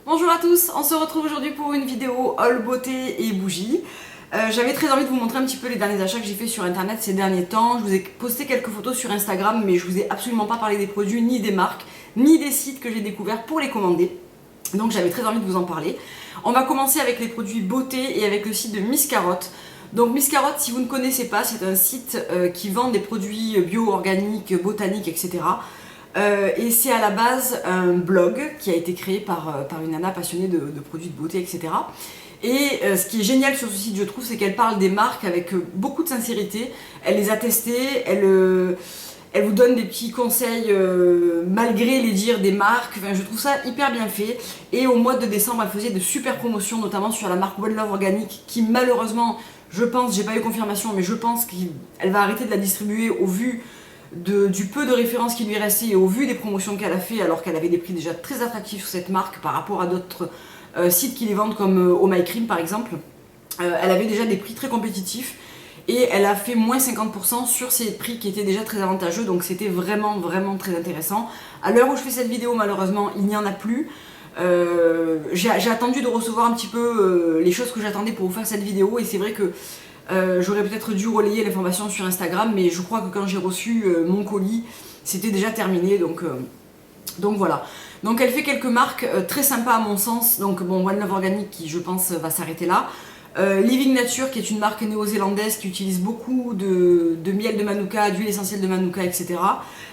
Bonjour à tous, on se retrouve aujourd'hui pour une vidéo haul beauté et bougies. J'avais très envie de vous montrer un petit peu les derniers achats que j'ai fait sur internet ces derniers temps. Je vous ai posté quelques photos sur Instagram, mais je vous ai absolument pas parlé des produits, ni des marques, ni des sites que j'ai découverts pour les commander. Donc j'avais très envie de vous en parler. On va commencer avec les produits beauté et avec le site de Miss Carotte. Donc Miss Carotte, si vous ne connaissez pas, c'est un site qui vend des produits bio, organiques, botaniques, etc. Et c'est à la base un blog qui a été créé par une nana passionnée de produits de beauté, etc. Et ce qui est génial sur ce site, je trouve, c'est qu'elle parle des marques avec beaucoup de sincérité. Elle les a testées, elle vous donne des petits conseils malgré les dires des marques. Enfin, je trouve ça hyper bien fait. Et au mois de décembre, elle faisait de super promotions, notamment sur la marque One Love Organic, qui malheureusement, je pense, j'ai pas eu confirmation, mais je pense qu'elle va arrêter de la distribuer au vu du peu de références qui lui restait et au vu des promotions qu'elle a fait, alors qu'elle avait des prix déjà très attractifs sur cette marque par rapport à d'autres sites qui les vendent comme Oh My Cream par exemple. Elle avait déjà des prix très compétitifs et elle a fait moins 50% sur ces prix qui étaient déjà très avantageux, donc c'était vraiment très intéressant. À l'heure où je fais cette vidéo, malheureusement il n'y en a plus. J'ai attendu de recevoir un petit peu les choses que j'attendais pour vous faire cette vidéo, et c'est vrai que j'aurais peut-être dû relayer l'information sur Instagram, mais je crois que quand j'ai reçu mon colis, c'était déjà terminé, donc voilà. Donc elle fait quelques marques très sympas à mon sens. Donc bon, One Love Organic qui, je pense, va s'arrêter là. Living Nature qui est une marque néo-zélandaise qui utilise beaucoup de miel de manuka, d'huile essentielle de manuka, etc.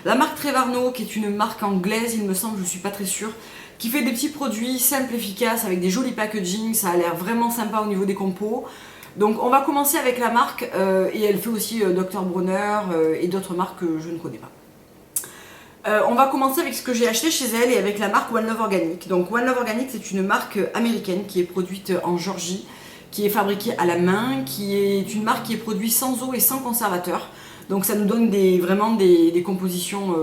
La marque Trevarno qui est une marque anglaise, il me semble, je suis pas très sûre, qui fait des petits produits simples, efficaces, avec des jolis packaging. Ça a l'air vraiment sympa au niveau des compos. Donc on va commencer avec la marque, et elle fait aussi Dr Bronner et d'autres marques que je ne connais pas. On va commencer avec ce que j'ai acheté chez elle et avec la marque One Love Organic. Donc One Love Organic, c'est une marque américaine qui est produite en Georgie, qui est fabriquée à la main, qui est une marque qui est produite sans eau et sans conservateur. Donc ça nous donne vraiment des compositions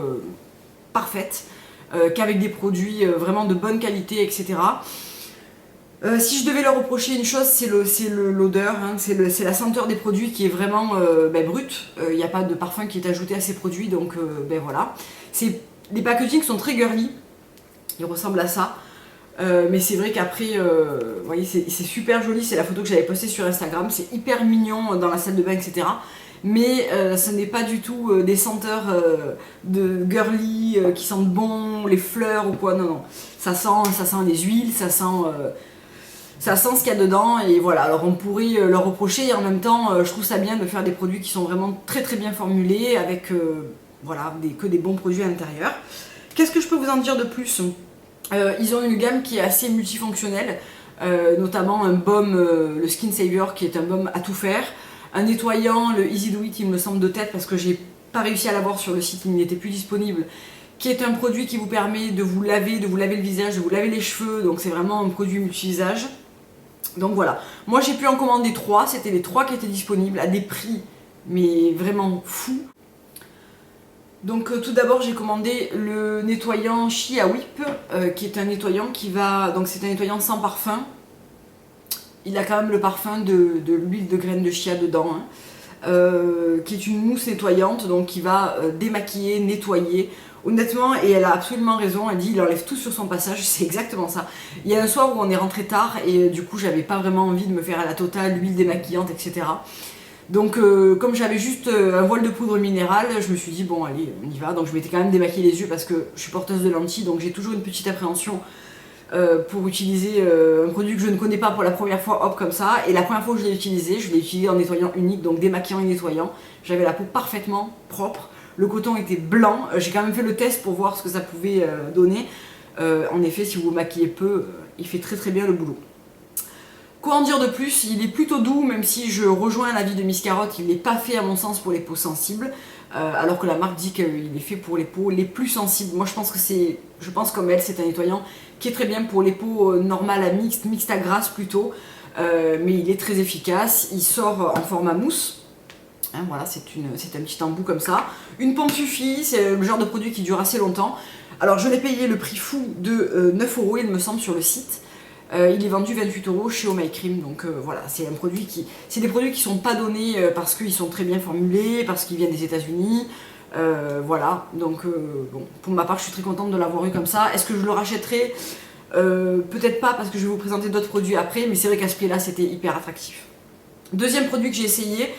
parfaites, qu'avec des produits vraiment de bonne qualité, etc. Si je devais leur reprocher une chose, c'est l'odeur, hein, c'est la senteur des produits qui est vraiment brute. Il n'y a pas de parfum qui est ajouté à ces produits, donc voilà. Les packaging sont très girly, ils ressemblent à ça. Mais c'est vrai qu'après, vous voyez, c'est super joli, c'est la photo que j'avais postée sur Instagram, c'est hyper mignon dans la salle de bain, etc. Mais ce n'est pas du tout des senteurs de girly qui sentent bon, les fleurs ou quoi, non. Ça sent les huiles, ça sent ce qu'il y a dedans, et voilà. Alors on pourrait leur reprocher, et en même temps je trouve ça bien de faire des produits qui sont vraiment très bien formulés, avec voilà, que des bons produits à l'intérieur. Qu'est-ce que je peux vous en dire de plus? Ils ont une gamme qui est assez multifonctionnelle, notamment un baume, le Skin Savior, qui est un baume à tout faire, un nettoyant, le Easy Do It, il me semble, de tête, parce que j'ai pas réussi à l'avoir sur le site, il n'était plus disponible, qui est un produit qui vous permet de vous laver le visage, de vous laver les cheveux, donc c'est vraiment un produit multi-usage. Donc voilà, moi j'ai pu en commander 3, c'était les 3 qui étaient disponibles à des prix mais vraiment fous. Donc tout d'abord j'ai commandé le nettoyant Shea Whip, qui est un nettoyant qui va... Donc c'est un nettoyant sans parfum. Il a quand même le parfum de l'huile de graines de chia dedans, hein, qui est une mousse nettoyante, donc qui va démaquiller, nettoyer. Honnêtement, et elle a absolument raison, elle dit il enlève tout sur son passage, c'est exactement ça. Il y a un soir où on est rentré tard et du coup j'avais pas vraiment envie de me faire à la totale l'huile démaquillante, etc. Donc comme j'avais juste un voile de poudre minérale, je me suis dit bon allez on y va. Donc je m'étais quand même démaquillé les yeux parce que je suis porteuse de lentilles, donc j'ai toujours une petite appréhension pour utiliser un produit que je ne connais pas pour la première fois, hop, comme ça. Et la première fois que je l'ai utilisé en nettoyant unique, donc démaquillant et nettoyant. J'avais la peau parfaitement propre, le coton était blanc. J'ai quand même fait le test pour voir ce que ça pouvait donner. En effet, si vous maquillez peu, il fait très bien le boulot. Quoi en dire de plus? Il est plutôt doux, même si je rejoins l'avis de Miss Carotte, il n'est pas fait à mon sens pour les peaux sensibles, alors que la marque dit qu'il est fait pour les peaux les plus sensibles. Moi je pense comme elle, c'est un nettoyant qui est très bien pour les peaux normales à mixtes à grasses plutôt, mais il est très efficace, il sort en format mousse. Hein, voilà, c'est un petit embout comme ça. Une pompe suffit, c'est le genre de produit qui dure assez longtemps. Alors je l'ai payé le prix fou de 9 € il me semble sur le site. Il est vendu 28 € chez Oh My Cream, donc voilà, c'est des produits qui sont pas donnés parce qu'ils sont très bien formulés, parce qu'ils viennent des États-Unis. Voilà, donc bon, pour ma part je suis très contente de l'avoir eu comme ça. Est-ce que je le rachèterai? Peut-être pas parce que je vais vous présenter d'autres produits après, mais c'est vrai qu'à ce prix-là, c'était hyper attractif. Deuxième produit que j'ai essayé,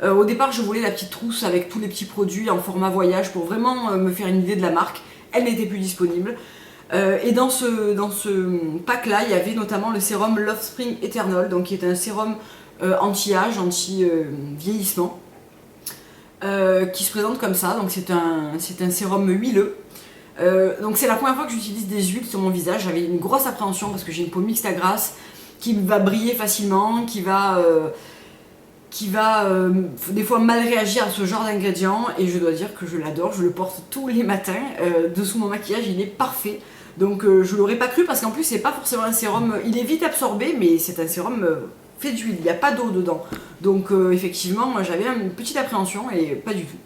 au départ je voulais la petite trousse avec tous les petits produits en format voyage pour vraiment me faire une idée de la marque. Elle n'était plus disponible. Et dans ce pack là, il y avait notamment le sérum Love Spring Eternal, donc qui est un sérum anti-âge, anti-vieillissement, qui se présente comme ça. Donc c'est un sérum huileux. Donc c'est la première fois que j'utilise des huiles sur mon visage. J'avais une grosse appréhension parce que j'ai une peau mixte à grasse qui va briller facilement, qui va des fois mal réagir à ce genre d'ingrédients, et je dois dire que je l'adore, je le porte tous les matins, dessous mon maquillage, il est parfait. Donc je l'aurais pas cru parce qu'en plus c'est pas forcément un sérum, il est vite absorbé, mais c'est un sérum fait d'huile, il n'y a pas d'eau dedans. Donc effectivement j'avais une petite appréhension et pas du tout.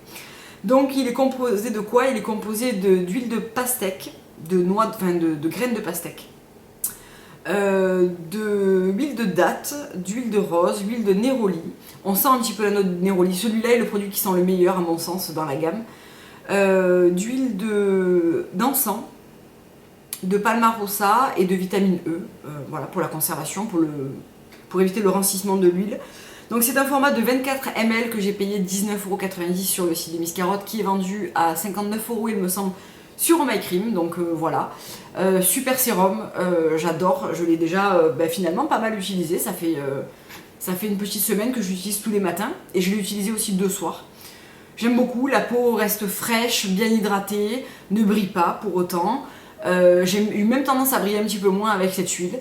Donc il est composé de quoi? Il est composé d'huile de pastèque, de graines de pastèque, d'huile de date, d'huile de rose, d'huile de néroli. On sent un petit peu la note de néroli. Celui-là est le produit qui sent le meilleur à mon sens dans la gamme. D'huile d'encens, de palmarosa et de vitamine E. Voilà, pour la conservation, pour éviter le rancissement de l'huile. Donc c'est un format de 24 ml que j'ai payé 19,90€ sur le site de Miss Carotte, qui est vendu à 59€ il me semble sur My Cream. Donc voilà, super sérum, j'adore, je l'ai déjà finalement pas mal utilisé, ça fait une petite semaine que je l'utilise tous les matins et je l'ai utilisé aussi 2 soirs. J'aime beaucoup, la peau reste fraîche, bien hydratée, ne brille pas pour autant. J'ai eu même tendance à briller un petit peu moins avec cette huile.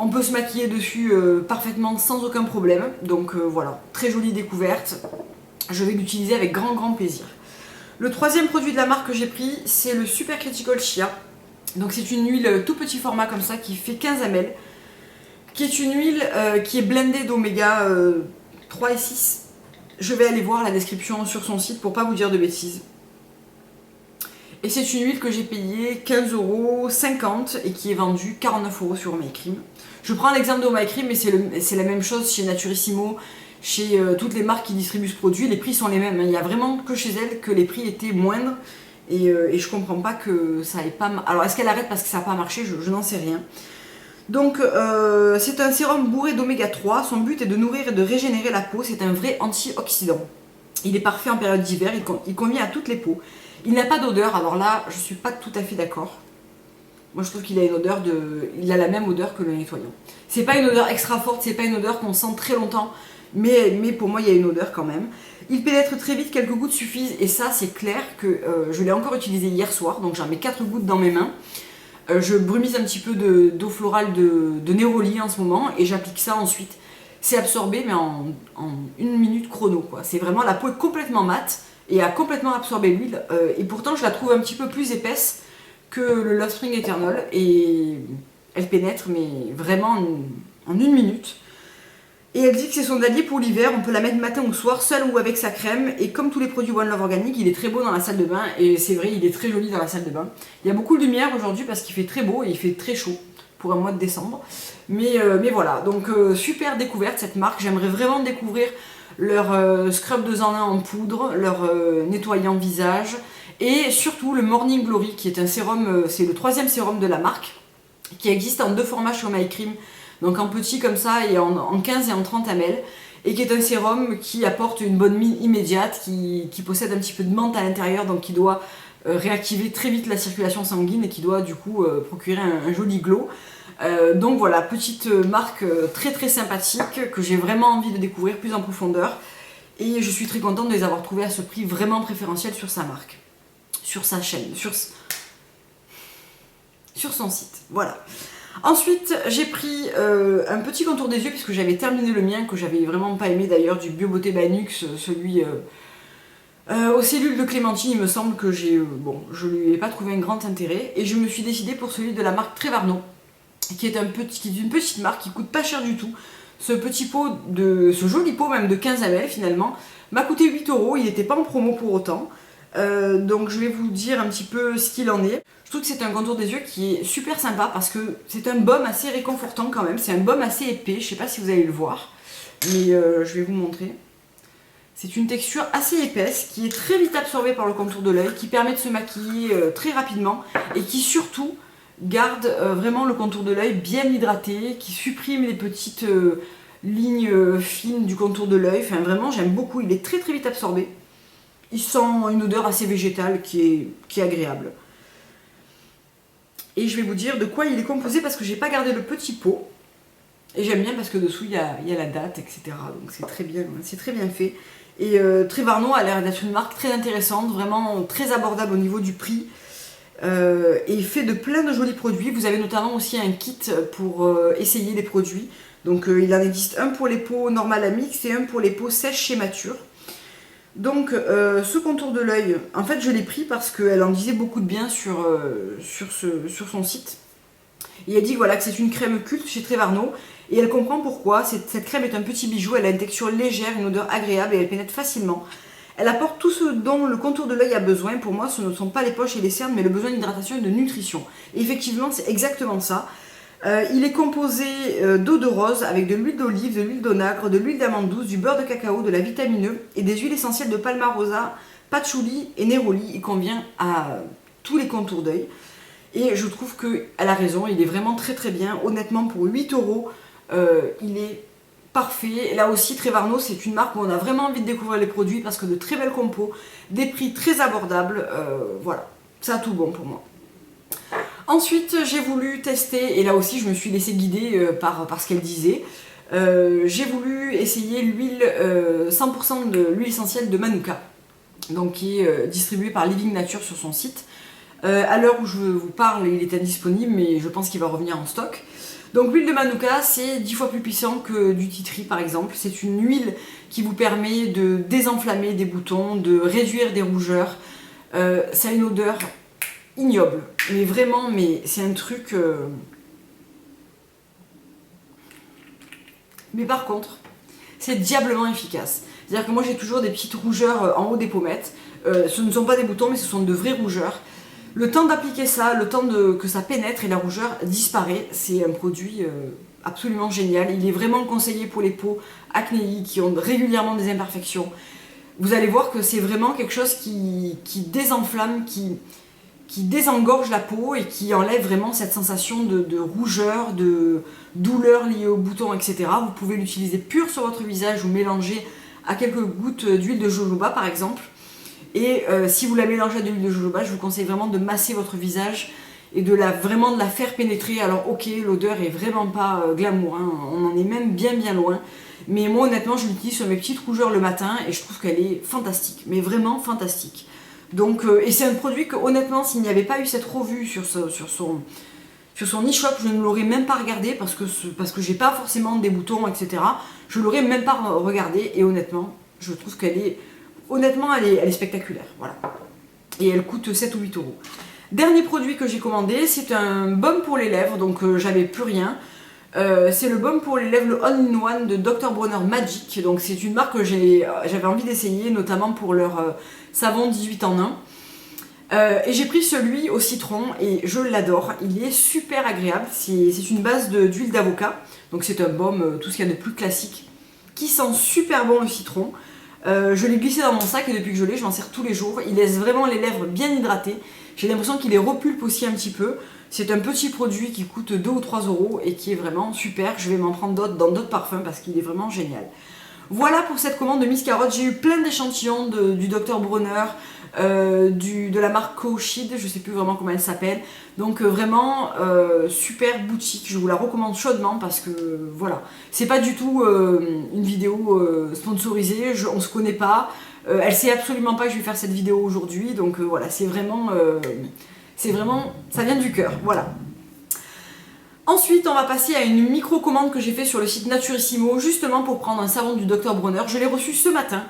On peut se maquiller dessus parfaitement sans aucun problème. Donc voilà, très jolie découverte. Je vais l'utiliser avec grand plaisir. Le troisième produit de la marque que j'ai pris, c'est le Super Critical Shea. Donc c'est une huile tout petit format comme ça qui fait 15 ml. Qui est une huile qui est blendée d'oméga 3 et 6. Je vais aller voir la description sur son site pour pas vous dire de bêtises. Et c'est une huile que j'ai payée 15,50€ et qui est vendue 49€ sur My Cream. Je prends l'exemple de My Cream, mais c'est la même chose chez Naturissimo, chez toutes les marques qui distribuent ce produit. Les prix sont les mêmes. Il n'y a vraiment que chez elles que les prix étaient moindres. Et je comprends pas que ça ait pas... Alors est-ce qu'elle arrête parce que ça n'a pas marché? Je n'en sais rien. Donc c'est un sérum bourré d'oméga 3. Son but est de nourrir et de régénérer la peau. C'est un vrai antioxydant. Il est parfait en période d'hiver. Il convient à toutes les peaux. Il n'a pas d'odeur, alors là, je suis pas tout à fait d'accord. Moi, je trouve qu'il a une odeur il a la même odeur que le nettoyant. C'est pas une odeur extra forte, c'est pas une odeur qu'on sent très longtemps, mais pour moi, il y a une odeur quand même. Il pénètre très vite, quelques gouttes suffisent, et ça, c'est clair que je l'ai encore utilisé hier soir, donc j'en mets 4 gouttes dans mes mains. Je brumise un petit peu d'eau florale de néroli en ce moment, et j'applique ça ensuite. C'est absorbé, mais en 1 minute chrono, quoi. C'est vraiment, la peau est complètement mate, et a complètement absorbé l'huile, et pourtant je la trouve un petit peu plus épaisse que le Love Spring Eternal, et elle pénètre mais vraiment en 1 minute. Et elle dit que c'est son allié pour l'hiver, on peut la mettre matin ou soir, seule ou avec sa crème, et comme tous les produits One Love Organic, il est très beau dans la salle de bain, et c'est vrai, il est très joli dans la salle de bain. Il y a beaucoup de lumière aujourd'hui parce qu'il fait très beau et il fait très chaud pour un mois de décembre, mais voilà, donc super découverte cette marque. J'aimerais vraiment découvrir leur scrub 2 en 1 en poudre, leur nettoyant visage, et surtout le Morning Glory, qui est un sérum, c'est le 3e sérum de la marque, qui existe en 2 formats sur My Cream, donc en petit comme ça, et en 15 et en 30 ml, et qui est un sérum qui apporte une bonne mine immédiate, qui possède un petit peu de menthe à l'intérieur, donc qui doit réactiver très vite la circulation sanguine, et qui doit du coup procurer un joli glow. Donc voilà, petite marque très sympathique que j'ai vraiment envie de découvrir plus en profondeur, et je suis très contente de les avoir trouvés à ce prix vraiment préférentiel sur sa marque, sur sa chaîne, sur son site, voilà. Ensuite j'ai pris un petit contour des yeux puisque j'avais terminé le mien, que j'avais vraiment pas aimé d'ailleurs, du Bio Beauté by Nux, celui aux cellules de clémentine. Il me semble que je lui ai pas trouvé un grand intérêt, et je me suis décidée pour celui de la marque Trevarno, qui est une petite marque qui coûte pas cher du tout. Ce joli pot même de 15 ml finalement m'a coûté 8€, il n'était pas en promo pour autant. Donc je vais vous dire un petit peu ce qu'il en est. Je trouve que c'est un contour des yeux qui est super sympa parce que c'est un baume assez réconfortant quand même. C'est un baume assez épais, je sais pas si vous allez le voir, mais je vais vous montrer. C'est une texture assez épaisse qui est très vite absorbée par le contour de l'œil, qui permet de se maquiller très rapidement, et qui surtout garde vraiment le contour de l'œil bien hydraté, qui supprime les petites lignes fines du contour de l'œil. Enfin vraiment j'aime beaucoup, il est très très vite absorbé. Il sent une odeur assez végétale qui est agréable. Et je vais vous dire de quoi il est composé parce que j'ai pas gardé le petit pot. Et j'aime bien parce que dessous il y a la date, etc. Donc c'est très bien fait. Et Trevarno a l'air d'être une marque très intéressante, vraiment très abordable au niveau du prix. Et fait de plein de jolis produits. Vous avez notamment aussi un kit pour essayer les produits. Donc il en existe un pour les peaux normales à mix et un pour les peaux sèches et matures. Donc ce contour de l'œil, en fait je l'ai pris parce qu'elle en disait beaucoup de bien sur son site. Et elle dit voilà, que c'est une crème culte chez Trevarno et elle comprend pourquoi. Cette crème est un petit bijou, elle a une texture légère, une odeur agréable et elle pénètre facilement. Elle apporte tout ce dont le contour de l'œil a besoin. Pour moi, ce ne sont pas les poches et les cernes, mais le besoin d'hydratation et de nutrition. Et effectivement, c'est exactement ça. Il est composé d'eau de rose avec de l'huile d'olive, de l'huile d'onagre, de l'huile d'amande douce, du beurre de cacao, de la vitamine E et des huiles essentielles de palmarosa, patchouli et neroli. Il convient à tous les contours d'œil. Et je trouve qu'elle a raison, il est vraiment très très bien. Honnêtement, pour 8 €, il est parfait. Là aussi, Trevarno, c'est une marque où on a vraiment envie de découvrir les produits parce que de très belles compos, des prix très abordables. Voilà, ça a tout bon pour moi. Ensuite, j'ai voulu tester, et là aussi je me suis laissée guider par ce qu'elle disait. J'ai voulu essayer l'huile 100% de l'huile essentielle de Manuka, donc qui est distribuée par Living Nature sur son site. À l'heure où je vous parle, il est indisponible, mais je pense qu'il va revenir en stock. Donc l'huile de Manuka, c'est 10 fois plus puissant que du tea tree par exemple. C'est une huile qui vous permet de désenflammer des boutons, de réduire des rougeurs. Ça a une odeur ignoble, mais vraiment, mais c'est un truc... Mais par contre, c'est diablement efficace. C'est-à-dire que moi j'ai toujours des petites rougeurs en haut des pommettes. Ce ne sont pas des boutons, mais ce sont de vraies rougeurs. Le temps d'appliquer ça, le temps que ça pénètre et la rougeur disparaît, c'est un produit absolument génial. Il est vraiment conseillé pour les peaux acnéiques qui ont régulièrement des imperfections. Vous allez voir que c'est vraiment quelque chose qui désenflamme, qui désengorge la peau et qui enlève vraiment cette sensation de rougeur, de douleur liée aux boutons, etc. Vous pouvez l'utiliser pur sur votre visage ou mélanger à quelques gouttes d'huile de jojoba par exemple. Et si vous la mélangez à de l'huile de jojoba, je vous conseille vraiment de masser votre visage et vraiment de la faire pénétrer. Alors ok, l'odeur est vraiment pas glamour, hein, on en est même bien loin. Mais moi honnêtement, je l'utilise sur mes petites rougeurs le matin et je trouve qu'elle est fantastique, mais vraiment fantastique. Donc, et c'est un produit que honnêtement, s'il n'y avait pas eu cette revue sur son e-shop, je ne l'aurais même pas regardé parce que j'ai pas forcément des boutons, etc. Je l'aurais même pas regardé et honnêtement, je trouve qu'elle est... Honnêtement, elle est spectaculaire, voilà. Et elle coûte 7 ou 8 €. Dernier produit que j'ai commandé, c'est un baume pour les lèvres, donc j'avais plus rien. C'est le baume pour les lèvres, le All-in-One de Dr Bronner Magic. Donc c'est une marque que j'avais envie d'essayer, notamment pour leur savon 18 en 1. Et j'ai pris celui au citron et je l'adore. Il est super agréable. C'est une base d'huile d'avocat. Donc c'est un baume, tout ce qu'il y a de plus classique, qui sent super bon le citron. Je l'ai glissé dans mon sac et depuis que je l'ai, je m'en sers tous les jours. Il laisse vraiment les lèvres bien hydratées. J'ai l'impression qu'il les repulpe aussi un petit peu. C'est un petit produit qui coûte 2 ou 3 € et qui est vraiment super. Je vais m'en prendre d'autres dans d'autres parfums parce qu'il est vraiment génial. Voilà pour cette commande de Miss Carotte. J'ai eu plein d'échantillons du Dr Bronner, de la marque Coachid, je ne sais plus vraiment comment elle s'appelle. Donc vraiment super boutique, je vous la recommande chaudement parce que voilà, c'est pas du tout une vidéo sponsorisée, on se connaît pas, elle sait absolument pas que je vais faire cette vidéo aujourd'hui, donc voilà, c'est vraiment, ça vient du cœur, voilà. Ensuite, on va passer à une micro-commande que j'ai fait sur le site Naturissimo, justement pour prendre un savon du Dr Bronner. Je l'ai reçu ce matin.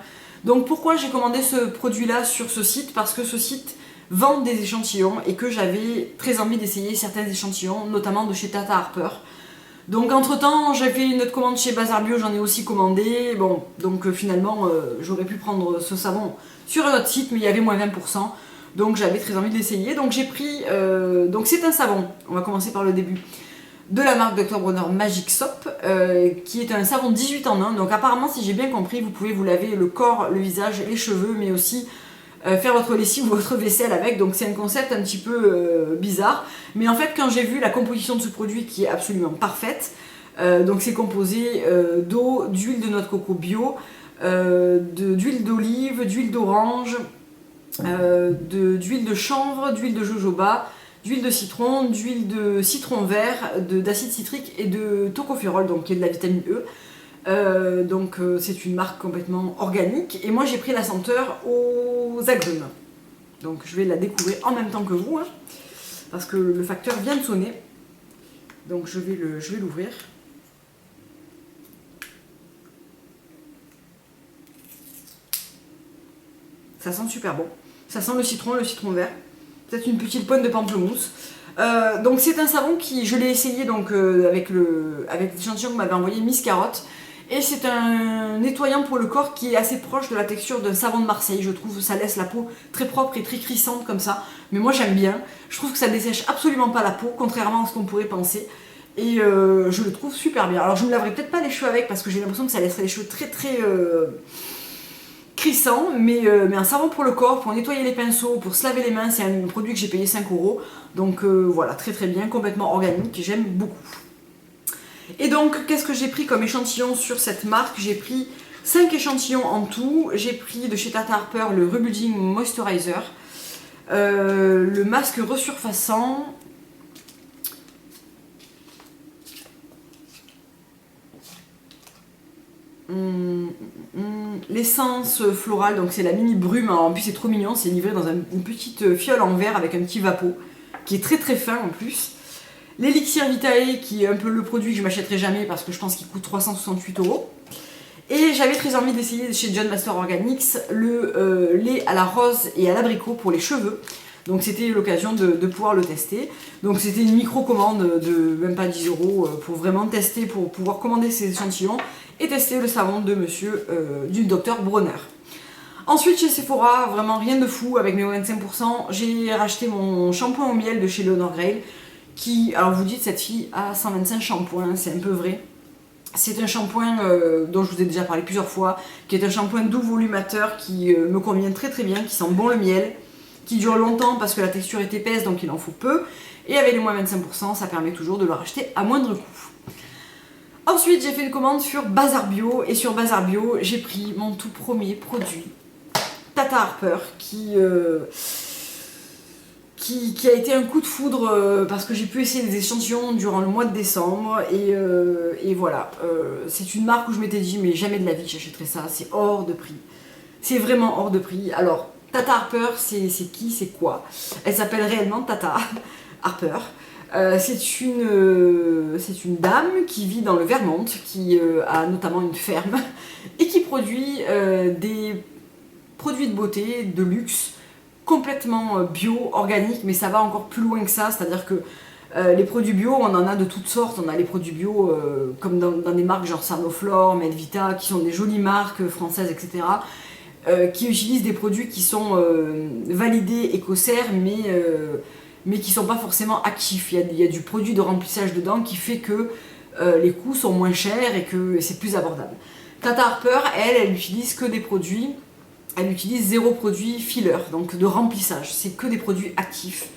Donc pourquoi j'ai commandé ce produit-là sur ce site? Parce que ce site vend des échantillons et que j'avais très envie d'essayer certains échantillons, notamment de chez Tata Harper. Donc entre-temps, j'ai fait une autre commande chez Bazar Bio, j'en ai aussi commandé. Bon, donc finalement, j'aurais pu prendre ce savon sur un autre site, mais il y avait moins 20%. Donc j'avais très envie de l'essayer. Donc j'ai pris... donc c'est un savon, on va commencer par le début, de la marque Dr Bronner Magic Soap, qui est un savon 18 en 1. Donc apparemment, si j'ai bien compris, vous pouvez vous laver le corps, le visage, les cheveux, mais aussi faire votre lessive ou votre vaisselle avec, donc c'est un concept un petit peu bizarre. Mais en fait, quand j'ai vu la composition de ce produit qui est absolument parfaite, donc c'est composé d'eau, d'huile de noix de coco bio, d'huile d'olive, d'huile d'orange, d'huile de chanvre, d'huile de jojoba, d'huile de citron vert, d'acide citrique et de tocopherol, donc qui est de la vitamine E. C'est une marque complètement organique. Et moi j'ai pris la senteur aux agrumes. Donc je vais la découvrir en même temps que vous, hein, parce que le facteur vient de sonner. Donc je vais l'ouvrir. Ça sent super bon. Ça sent le citron vert. Peut-être une petite pointe de pamplemousse. Donc c'est un savon qui, je l'ai essayé donc, avec l'échantillon que m'avait envoyé Miss Carotte. Et c'est un nettoyant pour le corps qui est assez proche de la texture d'un savon de Marseille. Je trouve que ça laisse la peau très propre et très crissante comme ça. Mais moi j'aime bien. Je trouve que ça dessèche absolument pas la peau, contrairement à ce qu'on pourrait penser. Et je le trouve super bien. Alors je ne me laverai peut-être pas les cheveux avec parce que j'ai l'impression que ça laisserait les cheveux très crissant, mais un savon pour le corps, pour nettoyer les pinceaux, pour se laver les mains, c'est un produit que j'ai payé 5 €. Donc voilà, très bien, complètement organique et j'aime beaucoup. Et donc, qu'est-ce que j'ai pris comme échantillon sur cette marque? J'ai pris 5 échantillons en tout. J'ai pris de chez Tata Harper le Rebuilding Moisturizer, le masque resurfaçant, l'essence florale, donc c'est la mini brume, en plus c'est trop mignon, c'est livré dans une petite fiole en verre avec un petit vapeau qui est très fin en plus. L'élixir Vitae qui est un peu le produit que je m'achèterai jamais parce que je pense qu'il coûte 368 €. Et j'avais très envie d'essayer chez John Master Organics le lait à la rose et à l'abricot pour les cheveux. Donc c'était l'occasion de pouvoir le tester. Donc c'était une micro-commande de même pas 10 € pour vraiment tester, pour pouvoir commander ces échantillons et tester le savon de monsieur, du docteur Bronner. Ensuite chez Sephora, vraiment rien de fou avec mes 25%, j'ai racheté mon shampoing au miel de chez Leonor Grail qui, alors vous dites cette fille a 125 shampoings, c'est un peu vrai. C'est un shampoing dont je vous ai déjà parlé plusieurs fois, qui est un shampoing doux volumateur qui me convient très bien, qui sent bon le miel, qui dure longtemps parce que la texture est épaisse donc il en faut peu. Et avec les moins 25%, ça permet toujours de le racheter à moindre coût. Ensuite, j'ai fait une commande sur Bazar Bio et sur Bazar Bio, j'ai pris mon tout premier produit, Tata Harper, qui a été un coup de foudre parce que j'ai pu essayer des échantillons durant le mois de décembre et voilà, c'est une marque où je m'étais dit mais jamais de la vie j'achèterais ça, c'est hors de prix, c'est vraiment hors de prix. Alors Tata Harper, c'est qui, c'est quoi? Elle s'appelle réellement Tata Harper. C'est une dame qui vit dans le Vermont, qui a notamment une ferme et qui produit des produits de beauté, de luxe, complètement bio, organique, mais ça va encore plus loin que ça, c'est-à-dire que les produits bio, on en a de toutes sortes. On a les produits bio comme dans des marques genre Sanoflore, Medvita, qui sont des jolies marques françaises, etc., qui utilisent des produits qui sont validés écossaires, mais qui ne sont pas forcément actifs. Il y a du produit de remplissage dedans qui fait que les coûts sont moins chers et que c'est plus abordable. Tata Harper, elle utilise que des produits, elle utilise 0 produit filler, donc de remplissage, c'est que des produits actifs.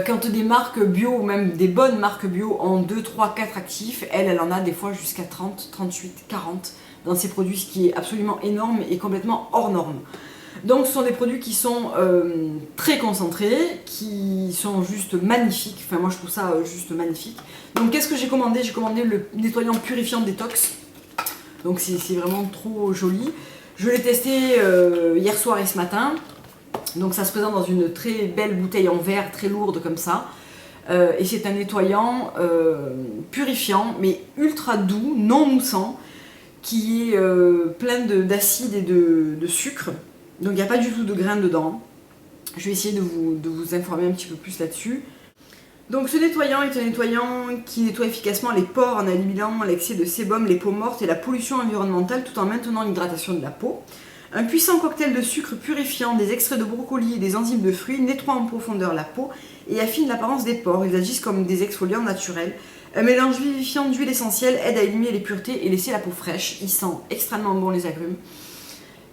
Quand des marques bio, ou même des bonnes marques bio, ont 2, 3, 4 actifs, elle en a des fois jusqu'à 30, 38, 40 dans ses produits, ce qui est absolument énorme et complètement hors norme. Donc ce sont des produits qui sont très concentrés, qui sont juste magnifiques, enfin moi je trouve ça juste magnifique. Donc qu'est-ce que j'ai commandé? J'ai commandé le nettoyant purifiant détox, donc c'est vraiment trop joli. Je l'ai testé hier soir et ce matin. Donc ça se présente dans une très belle bouteille en verre, très lourde comme ça. Et c'est un nettoyant purifiant, mais ultra doux, non moussant, qui est plein d'acide et de sucre. Donc il n'y a pas du tout de grains dedans. Je vais essayer de vous informer un petit peu plus là-dessus. Donc ce nettoyant est un nettoyant qui nettoie efficacement les pores en éliminant l'excès de sébum, les peaux mortes et la pollution environnementale tout en maintenant l'hydratation de la peau. Un puissant cocktail de sucre purifiant, des extraits de brocoli et des enzymes de fruits nettoie en profondeur la peau et affine l'apparence des pores. Ils agissent comme des exfoliants naturels. Un mélange vivifiant d'huile essentielle aide à éliminer les puretés et laisser la peau fraîche. Il sent extrêmement bon les agrumes.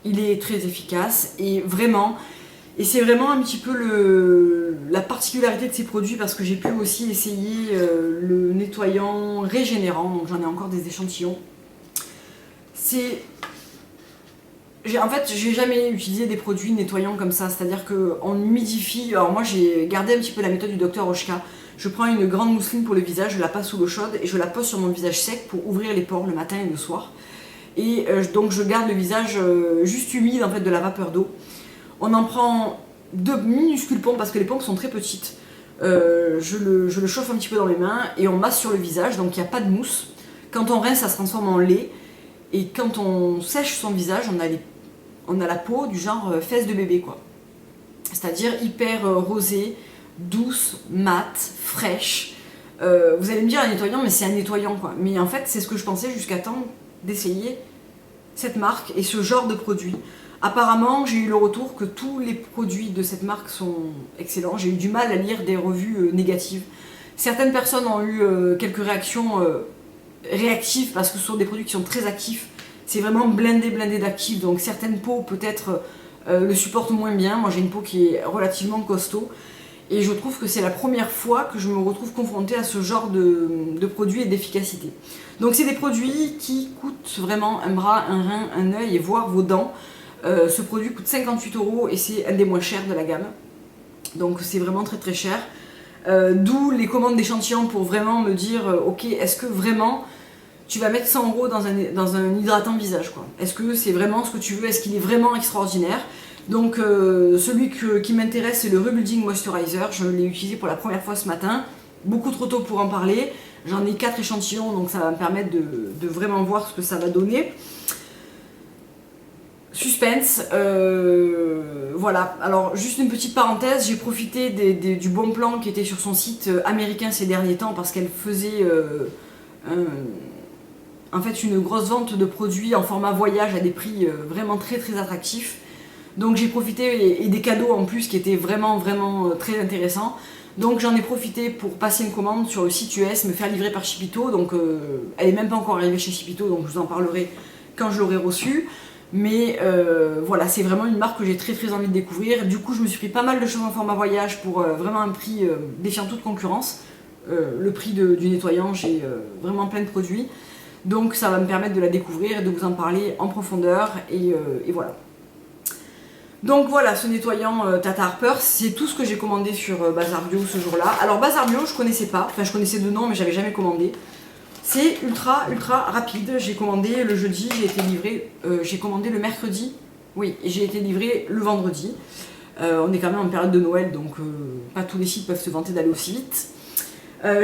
Il est très efficace et vraiment, Et c'est vraiment un petit peu la particularité de ces produits parce que j'ai pu aussi essayer le nettoyant régénérant, donc j'en ai encore des échantillons. En fait, j'ai jamais utilisé des produits nettoyants comme ça, c'est-à-dire qu'on humidifie. Alors moi j'ai gardé un petit peu la méthode du docteur Oshka. Je prends une grande mousseline pour le visage, je la passe sous l'eau chaude et je la pose sur mon visage sec pour ouvrir les pores le matin et le soir. Et donc je garde le visage juste humide en fait de la vapeur d'eau. On en prend 2 minuscules pompes parce que les pompes sont très petites. Je le chauffe un petit peu dans mes mains et on masse sur le visage, donc il n'y a pas de mousse. Quand on rince, ça se transforme en lait. Et quand on sèche son visage, on a la peau du genre fesse de bébé, quoi. C'est-à-dire hyper rosée, douce, mate, fraîche. Vous allez me dire un nettoyant, mais c'est un nettoyant, quoi. Mais en fait, c'est ce que je pensais jusqu'à temps d'essayer cette marque et ce genre de produit. Apparemment, j'ai eu le retour que tous les produits de cette marque sont excellents. J'ai eu du mal à lire des revues négatives. Certaines personnes ont eu quelques réactions réactives parce que ce sont des produits qui sont très actifs. C'est vraiment blindé d'actifs. Donc certaines peaux peut-être le supportent moins bien. Moi j'ai une peau qui est relativement costaud. Et je trouve que c'est la première fois que je me retrouve confrontée à ce genre de produits et d'efficacité. Donc c'est des produits qui coûtent vraiment un bras, un rein, un œil et voire vos dents. Ce produit coûte 58 € et c'est un des moins chers de la gamme. Donc c'est vraiment très cher. D'où les commandes d'échantillons pour vraiment me dire ok, est-ce que vraiment tu vas mettre 100 € dans un hydratant visage, quoi. Est-ce que c'est vraiment ce que tu veux? Est-ce qu'il est vraiment extraordinaire? Donc celui qui m'intéresse, c'est le Rebuilding Moisturizer. Je l'ai utilisé pour la première fois ce matin. Beaucoup trop tôt pour en parler. J'en ai 4 échantillons, donc ça va me permettre de vraiment voir ce que ça va donner. Suspense, voilà. Alors juste une petite parenthèse, j'ai profité du bon plan qui était sur son site américain ces derniers temps parce qu'elle faisait en fait une grosse vente de produits en format voyage à des prix vraiment très attractifs. Donc j'ai profité et des cadeaux en plus qui étaient vraiment très intéressants. Donc j'en ai profité pour passer une commande sur le site US, me faire livrer par Shipito. Donc elle est même pas encore arrivée chez Shipito, donc je vous en parlerai quand je l'aurai reçue. Mais voilà, c'est vraiment une marque que j'ai très envie de découvrir. Du coup je me suis pris pas mal de choses en format voyage pour vraiment un prix défiant toute concurrence. Le prix du nettoyant, j'ai vraiment plein de produits. Donc ça va me permettre de la découvrir et de vous en parler en profondeur et voilà. Donc voilà, ce nettoyant Tata Harper, c'est tout ce que j'ai commandé sur Bazar Bio ce jour-là. Alors Bazar Bio, je connaissais pas, enfin je connaissais de nom mais j'avais jamais commandé. C'est ultra rapide, j'ai commandé le jeudi, j'ai été livré, j'ai commandé le mercredi, oui, et j'ai été livré le vendredi. On est quand même en période de Noël, donc pas tous les sites peuvent se vanter d'aller aussi vite.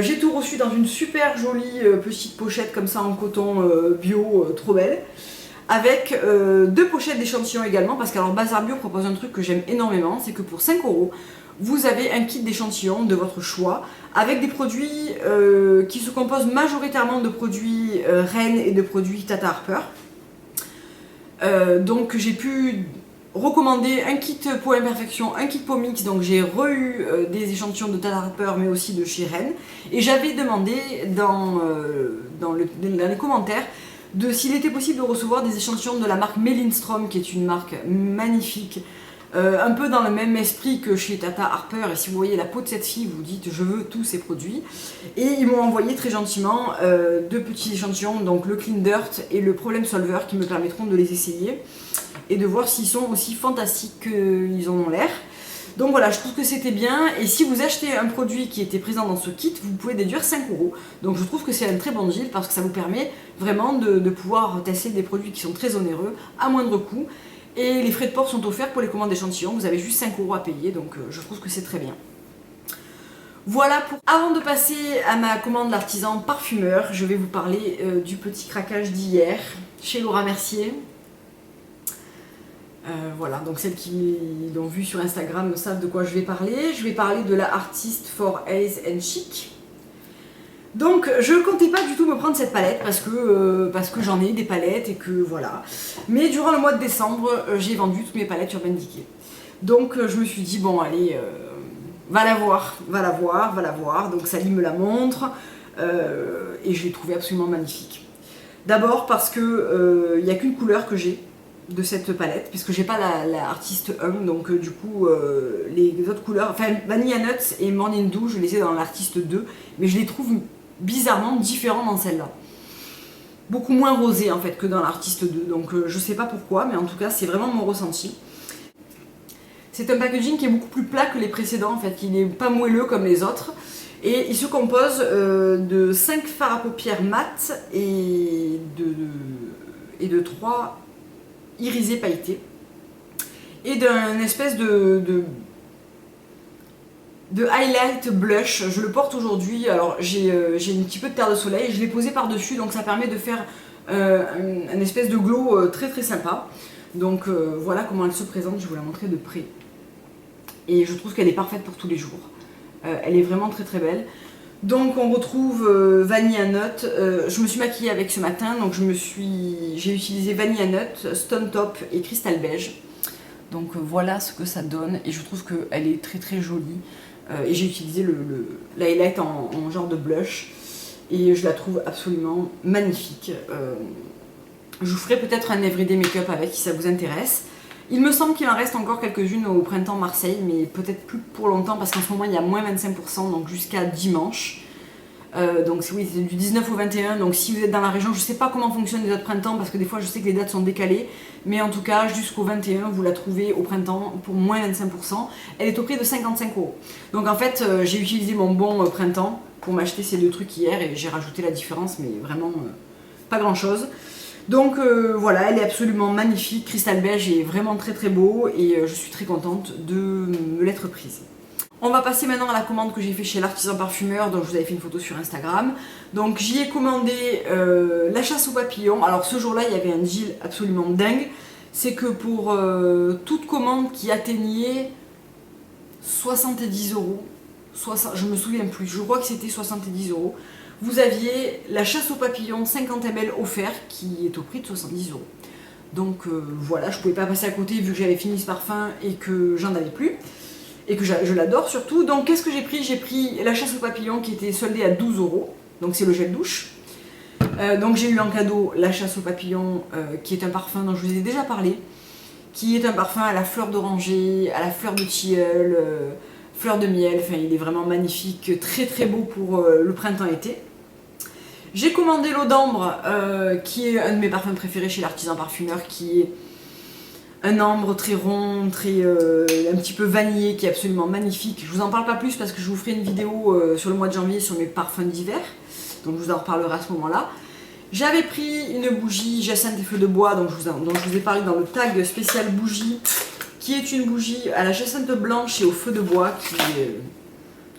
J'ai tout reçu dans une super jolie petite pochette comme ça en coton bio, trop belle. Avec 2 pochettes d'échantillons également, parce qu'alors Bazar Bio propose un truc que j'aime énormément, c'est que pour 5 €, vous avez un kit d'échantillons de votre choix, avec des produits qui se composent majoritairement de produits Ren et de produits Tata Harper. Donc j'ai pu recommander un kit peau imperfection, un kit peau mix, donc j'ai re-eu des échantillons de Tata Harper mais aussi de chez Ren. Et j'avais demandé dans les commentaires s'il était possible de recevoir des échantillons de la marque Melinstrom, qui est une marque magnifique, un peu dans le même esprit que chez Tata Harper. Et si vous voyez la peau de cette fille, vous dites je veux tous ces produits. Et ils m'ont envoyé très gentiment 2 petits échantillons, donc le Clean Dirt et le Problem Solver, qui me permettront de les essayer et de voir s'ils sont aussi fantastiques qu'ils en ont l'air. Donc voilà, je trouve que c'était bien. Et si vous achetez un produit qui était présent dans ce kit, vous pouvez déduire 5 €. Donc je trouve que c'est un très bon deal parce que ça vous permet vraiment de pouvoir tester des produits qui sont très onéreux à moindre coût. Et les frais de port sont offerts pour les commandes d'échantillons. Vous avez juste 5 € à payer, donc je trouve que c'est très bien. Voilà, avant de passer à ma commande l'artisan parfumeur, je vais vous parler du petit craquage d'hier chez Laura Mercier. Voilà, donc celles qui l'ont vu sur Instagram savent de quoi je vais parler. Je vais parler de la Artist for Ace and Chic. Donc je comptais pas du tout me prendre cette palette parce que j'en ai des palettes et que voilà. Mais durant le mois de décembre, j'ai vendu toutes mes palettes Urban Decay. Donc je me suis dit bon allez, va la voir. Donc Sally me la montre et je l'ai trouvée absolument magnifique. D'abord parce que il n'y a qu'une couleur que j'ai. de cette palette, puisque j'ai pas la Artist Hum, donc du coup les autres couleurs, enfin Vanilla Nuts et Morning Dew, je les ai dans l'Artist 2, mais je les trouve bizarrement différents dans celle-là. Beaucoup moins rosé en fait que dans l'Artist 2, donc je sais pas pourquoi, mais en tout cas c'est vraiment mon ressenti. C'est un packaging qui est beaucoup plus plat que les précédents en fait, il n'est pas moelleux comme les autres. Et il se compose de 5 fards à paupières mat et de 3 irisés pailletés. Et d'un espèce de highlight blush. Je le porte aujourd'hui. Alors j'ai un petit peu de terre de soleil. Je l'ai posé par-dessus, donc ça permet de faire un espèce de glow très très sympa. Donc voilà comment elle se présente. Je vais vous la montrer de près. Et je trouve qu'elle est parfaite pour tous les jours. Elle est vraiment très très belle. Donc on retrouve Vanilla Nut. Je me suis maquillée avec ce matin, donc j'ai utilisé Vanilla Nut, Stone Top et Crystal Beige. Donc voilà ce que ça donne et je trouve qu'elle est très très jolie. Et j'ai utilisé l'highlight en genre de blush et je la trouve absolument magnifique. Je vous ferai peut-être un everyday make-up avec si ça vous intéresse. Il me semble qu'il en reste encore quelques-unes au printemps Marseille, mais peut-être plus pour longtemps parce qu'en ce moment il y a moins 25%, donc jusqu'à dimanche. Donc oui, c'est du 19 au 21, donc si vous êtes dans la région, je ne sais pas comment fonctionnent les autres printemps parce que des fois je sais que les dates sont décalées, mais en tout cas jusqu'au 21 vous la trouvez au printemps pour moins 25%. Elle est au prix de 55 €. Donc en fait j'ai utilisé mon bon printemps pour m'acheter ces deux trucs hier et j'ai rajouté la différence, mais vraiment pas grand chose. Donc voilà, elle est absolument magnifique, Crystal Beige est vraiment très très beau et je suis très contente de me l'être prise. On va passer maintenant à la commande que j'ai fait chez l'Artisan Parfumeur, dont je vous avais fait une photo sur Instagram. Donc j'y ai commandé la chasse aux papillons. Alors ce jour-là, il y avait un deal absolument dingue. C'est que pour toute commande qui atteignait 70 €, je me souviens plus, je crois que c'était 70 €, vous aviez la chasse aux papillons 50 ml offert qui est au prix de 70 €. Donc voilà, je pouvais pas passer à côté vu que j'avais fini ce parfum et que j'en avais plus. Et que je l'adore surtout. Donc qu'est-ce que j'ai pris? J'ai pris la chasse aux papillons qui était soldée à 12 €. Donc c'est le gel douche. Donc j'ai eu en cadeau la chasse aux papillons qui est un parfum dont je vous ai déjà parlé. Qui est un parfum à la fleur d'oranger, à la fleur de tilleul, fleur de miel. Enfin il est vraiment magnifique, très très beau pour le printemps-été. J'ai commandé l'eau d'ambre qui est un de mes parfums préférés chez l'Artisan Parfumeur, qui est un ambre très rond, un petit peu vanillé, qui est absolument magnifique. Je vous en parle pas plus parce que je vous ferai une vidéo sur le mois de janvier sur mes parfums d'hiver, donc je vous en reparlerai à ce moment-là. J'avais pris une bougie Jacinthe et Feu de Bois, dont je vous ai parlé dans le tag spécial bougie, qui est une bougie à la jacinthe blanche et au feu de bois,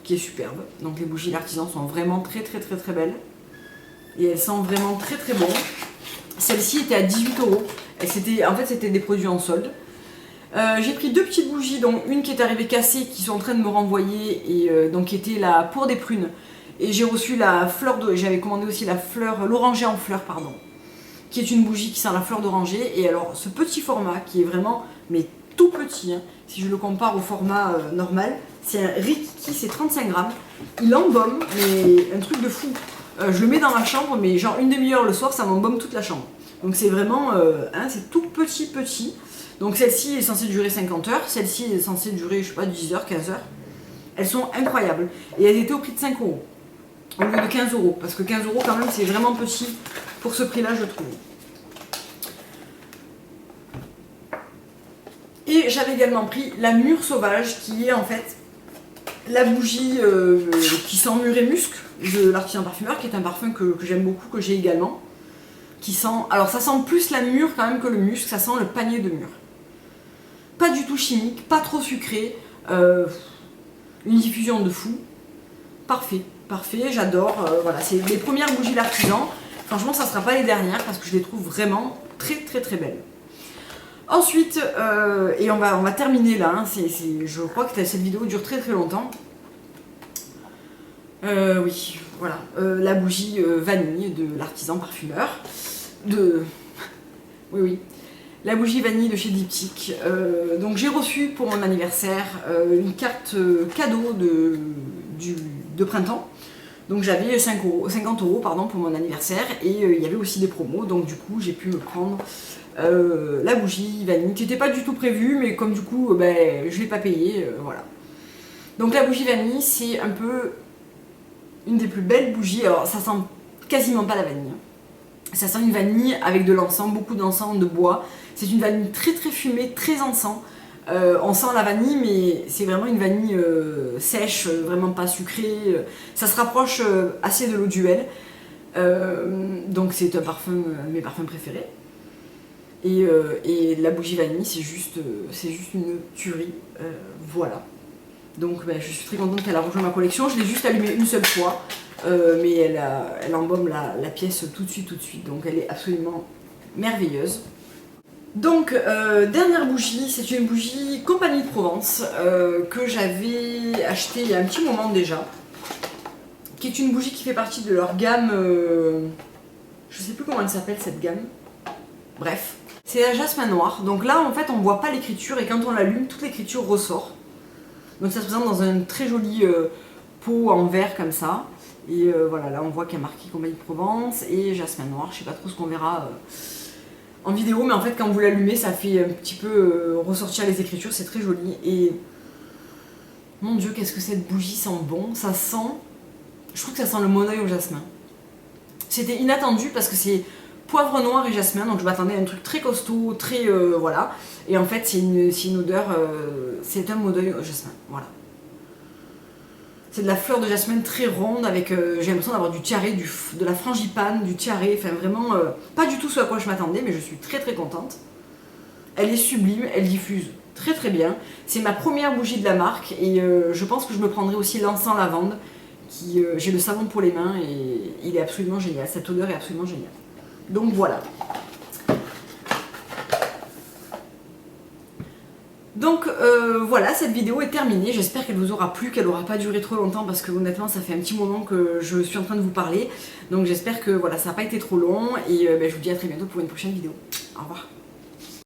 qui est superbe. Donc les bougies d'artisan sont vraiment très très très très belles. Et elles sentent vraiment très très bon. Celle-ci était à 18 €. En fait, c'était des produits en solde. J'ai pris deux petites bougies, dont une qui est arrivée cassée, qui sont en train de me renvoyer, et donc qui était la pour des prunes. Et j'ai reçu la fleur de. J'avais commandé aussi l'oranger en fleurs, pardon, qui est une bougie qui sent la fleur d'oranger. Et alors, ce petit format qui est vraiment, mais tout petit, hein, si je le compare au format normal, c'est un Rikiki, c'est 35 grammes. Il embaume, mais un truc de fou. Je le mets dans ma chambre, mais genre une demi-heure le soir, ça m'embaume toute la chambre. Donc c'est vraiment, c'est tout petit. Donc celle-ci est censée durer 50 heures, celle-ci est censée durer, je sais pas, 10 heures, 15 heures. Elles sont incroyables. Et elles étaient au prix de 5 € au lieu de 15 €, parce que 15 € quand même, c'est vraiment petit pour ce prix-là, je trouve. Et j'avais également pris la mûre sauvage, qui est en fait la bougie qui sent mûr et musc de l'Artisan Parfumeur, qui est un parfum que j'aime beaucoup, que j'ai également. Qui sent, alors ça sent plus la mûre quand même que le musc, ça sent le panier de mûre. Pas du tout chimique, pas trop sucré, une diffusion de fou. Parfait, j'adore. Voilà, c'est les premières bougies d'artisan. Franchement, ça ne sera pas les dernières parce que je les trouve vraiment très belles. Ensuite, et on va terminer là, hein, je crois que cette vidéo dure très longtemps. Oui, voilà, la bougie vanille de l'Artisan Parfumeur. Oui, la bougie vanille de chez Diptyque. Donc j'ai reçu pour mon anniversaire une carte cadeau de printemps. Donc j'avais 50 euros pardon, pour mon anniversaire et il y avait aussi des promos, donc du coup j'ai pu me prendre la bougie vanille qui n'était pas du tout prévue, mais comme du coup ben, je ne l'ai pas payée, voilà. Donc la bougie vanille, c'est un peu une des plus belles bougies. Alors ça sent quasiment pas la vanille. Ça sent une vanille avec de l'encens, beaucoup d'encens, de bois. C'est une vanille très très fumée, très encens. On sent la vanille, mais c'est vraiment une vanille sèche, vraiment pas sucrée. Ça se rapproche assez de l'eau duel. Donc c'est un parfum, mes parfums préférés. Et la bougie vanille, c'est juste une tuerie. Voilà. Donc ben, je suis très contente qu'elle a rejoint ma collection. Je l'ai juste allumée une seule fois, mais elle embaume la pièce tout de suite. Donc elle est absolument merveilleuse. Donc dernière bougie, c'est une bougie Compagnie de Provence que j'avais achetée il y a un petit moment déjà, qui est une bougie qui fait partie de leur gamme, je sais plus comment elle s'appelle cette gamme, bref. C'est la jasmin noir, donc là en fait on voit pas l'écriture et quand on l'allume, toute l'écriture ressort. Donc ça se présente dans un très joli pot en verre comme ça. Et voilà, là on voit qu'il y a marqué Compagnie de Provence et jasmin noir. Je sais pas trop ce qu'on verra en vidéo, mais en fait quand vous l'allumez, ça fait un petit peu ressortir les écritures, c'est très joli. Et mon dieu, qu'est-ce que cette bougie sent bon. Ça sent, je trouve que ça sent le monoeil au jasmin. C'était inattendu parce que c'est poivre noir et jasmin, donc je m'attendais à un truc très costaud, très voilà. Et en fait c'est une odeur, c'est un monoeil au jasmin, voilà. C'est de la fleur de jasmin très ronde avec, j'ai l'impression d'avoir du tiaré, de la frangipane, du tiaré, enfin vraiment pas du tout ce à quoi je m'attendais, mais je suis très très contente. Elle est sublime, elle diffuse très très bien. C'est ma première bougie de la marque et je pense que je me prendrai aussi l'encens lavande, qui j'ai le savon pour les mains et il est absolument génial, cette odeur est absolument géniale. Donc voilà. Donc voilà, cette vidéo est terminée, j'espère qu'elle vous aura plu, qu'elle n'aura pas duré trop longtemps parce que honnêtement ça fait un petit moment que je suis en train de vous parler. Donc j'espère que voilà, ça n'a pas été trop long et ben, je vous dis à très bientôt pour une prochaine vidéo. Au revoir.